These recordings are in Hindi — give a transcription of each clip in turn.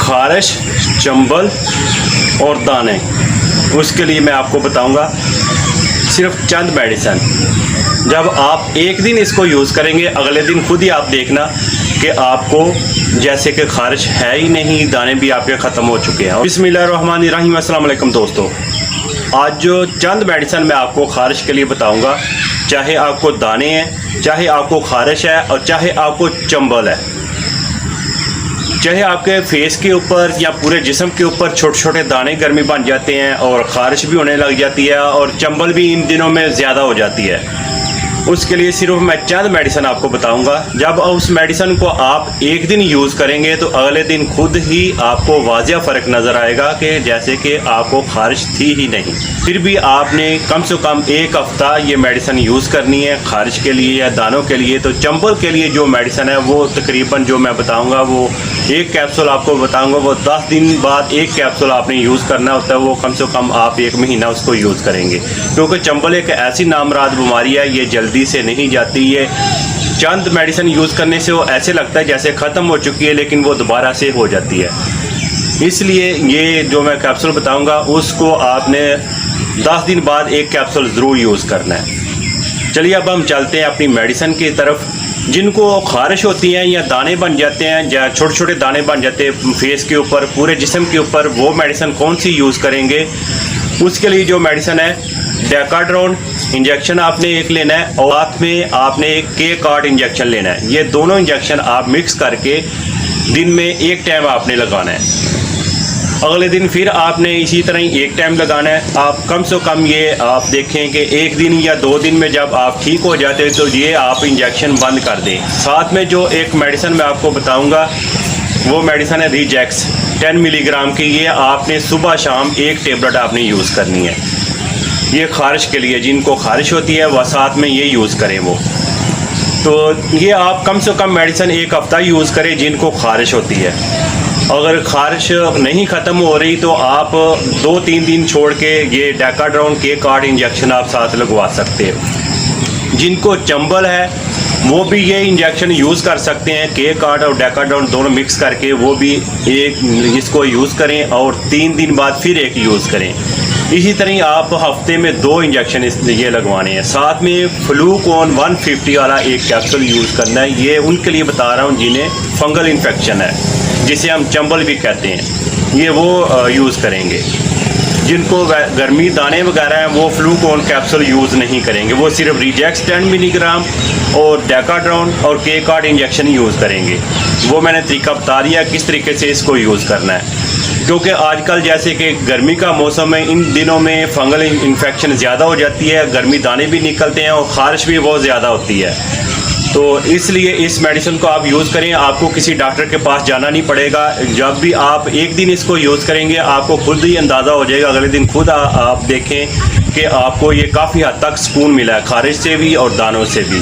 खारिश, चंबल और दाने, उसके लिए मैं आपको बताऊंगा सिर्फ चंद मेडिसिन। जब आप एक दिन इसको यूज़ करेंगे, अगले दिन खुद ही आप देखना कि आपको जैसे कि खारिश है ही नहीं, दाने भी आपके ख़त्म हो चुके हैं। बिस्मिल्लाहिर्रहमानिर्रहीम। अस्सलाम वालेकुम दोस्तों, आज जो चंद मेडिसिन मैं आपको खारिश के लिए बताऊंगा, चाहे आपको दाने हैं, चाहे आपको खारिश है और चाहे आपको चंबल है, चाहे आपके फेस के ऊपर या पूरे जिस्म के ऊपर छोटे छोटे दाने गर्मी बन जाते हैं और खारिश भी होने लग जाती है और चंबल भी इन दिनों में ज़्यादा हो जाती है, उसके लिए सिर्फ मैं चंद मेडिसिन आपको बताऊंगा। जब उस मेडिसिन को आप एक दिन यूज़ करेंगे तो अगले दिन खुद ही आपको वाज़िया फ़र्क नज़र आएगा कि जैसे कि आपको खारिश थी ही नहीं। फिर भी आपने कम से कम एक हफ़्ता ये मेडिसिन यूज़ करनी है खारिश के लिए या दानों के लिए। तो चंबल के लिए जो मेडिसिन है वो तकरीबन जो मैं बताऊँगा, वो एक कैप्सूल आपको बताऊँगा, वो 10 दिन बाद एक कैप्सूल आपने यूज़ करना होता है। वो कम से कम आप 1 महीना उसको यूज़ करेंगे, क्योंकि चंबल एक ऐसी नामराद बीमारी है, ये जल्दी से नहीं जाती है। चंद मेडिसिन यूज़ करने से वो ऐसे लगता है जैसे ख़त्म हो चुकी है, लेकिन वो दोबारा से हो जाती है। इसलिए ये जो मैं कैप्सूल बताऊंगा उसको आपने 10 दिन बाद एक कैप्सूल ज़रूर यूज़ करना है। चलिए अब हम चलते हैं अपनी मेडिसिन की तरफ। जिनको खारिश होती हैं या दाने बन जाते हैं या छोटे छोटे दाने बन जाते हैं फेस के ऊपर, पूरे जिस्म के ऊपर, वो मेडिसिन कौन सी यूज़ करेंगे, उसके लिए जो मेडिसिन है डेकाड्रोन इंजेक्शन आपने एक लेना है और साथ में आपने एक के कार्ड इंजेक्शन लेना है। ये दोनों इंजेक्शन आप मिक्स करके दिन में एक टाइम आपने लगाना है। अगले दिन फिर आपने इसी तरह ही एक टाइम लगाना है। आप कम से कम ये आप देखें कि 1 दिन या 2 दिन में जब आप ठीक हो जाते हैं तो ये आप इंजेक्शन बंद कर दें। साथ में जो एक मेडिसिन मैं आपको बताऊँगा वो मेडिसिन है रिजैक्स 10 मिलीग्राम की। ये आपने सुबह शाम एक टेबलेट आपने यूज़ करनी है। ये खारिश के लिए, जिनको खारिश होती है वह साथ में ये यूज़ करें वो। तो ये आप कम से कम मेडिसिन एक हफ़्ता यूज़ करें जिनको खारिश होती है। अगर खारिश नहीं ख़त्म हो रही तो आप 2-3 दिन छोड़ के ये डेकाड्रोन के कार्ड इंजेक्शन आप साथ लगवा सकते हो। जिनको चंबल है वो भी ये इंजेक्शन यूज़ कर सकते हैं, के कार्ड और डेकाड्रोन दोनों मिक्स करके वो भी एक इसको यूज़ करें और 3 दिन बाद फिर एक यूज़ करें। इसी तरह आप हफ्ते में 2 इंजेक्शन ये लगवाने हैं। साथ में फ्लूकॉन 150 वाला एक कैप्सूल यूज़ करना है। ये उनके लिए बता रहा हूँ जिन्हें फंगल इन्फेक्शन है, जिसे हम चंबल भी कहते हैं, ये वो यूज़ करेंगे। जिनको गर्मी दाने वगैरह हैं वो फ्लूकॉन कैप्सूल यूज़ नहीं करेंगे, वो सिर्फ रिजैक्स 10 मिलीग्राम और डेकाड्रोन और के कार्ड इंजेक्शन यूज़ करेंगे। वो मैंने तरीका बता दिया किस तरीके से इसको यूज़ करना है, क्योंकि आजकल जैसे कि गर्मी का मौसम है, इन दिनों में फंगल इन्फेक्शन ज़्यादा हो जाती है, गर्मी दाने भी निकलते हैं और ख़ारिश भी बहुत ज़्यादा होती है। तो इसलिए इस मेडिसिन को आप यूज़ करें, आपको किसी डॉक्टर के पास जाना नहीं पड़ेगा। जब भी आप एक दिन इसको यूज़ करेंगे आपको खुद ही अंदाज़ा हो जाएगा, अगले दिन खुद आप देखें कि आपको ये काफ़ी हद तक सुकून मिला है, खारिश से भी और दानों से भी।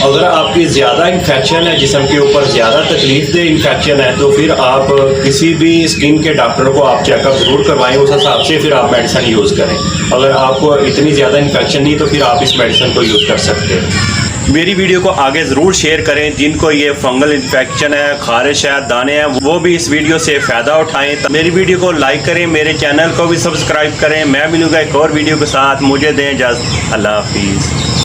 अगर आपकी ज़्यादा इन्फेक्शन है, जिस्म के ऊपर ज़्यादा तकलीफ दे इन्फेक्शन है, तो फिर आप किसी भी स्किन के डॉक्टर को आप चेकअप ज़रूर करवाएं, उस हिसाब से फिर आप मेडिसिन यूज़ करें। अगर आपको इतनी ज़्यादा इन्फेक्शन नहीं तो फिर आप इस मेडिसिन को यूज़ कर सकते हैं। मेरी वीडियो को आगे ज़रूर शेयर करें, जिनको ये फंगल इन्फेक्शन है, खारिश है, दाने हैं, वो भी इस वीडियो से फ़ायदा उठाएं। तो मेरी वीडियो को लाइक करें, मेरे चैनल को भी सब्सक्राइब करें। मैं मिलूँगा एक और वीडियो के साथ, मुझे दें इजाज़त। अल्लाह हाफिज़।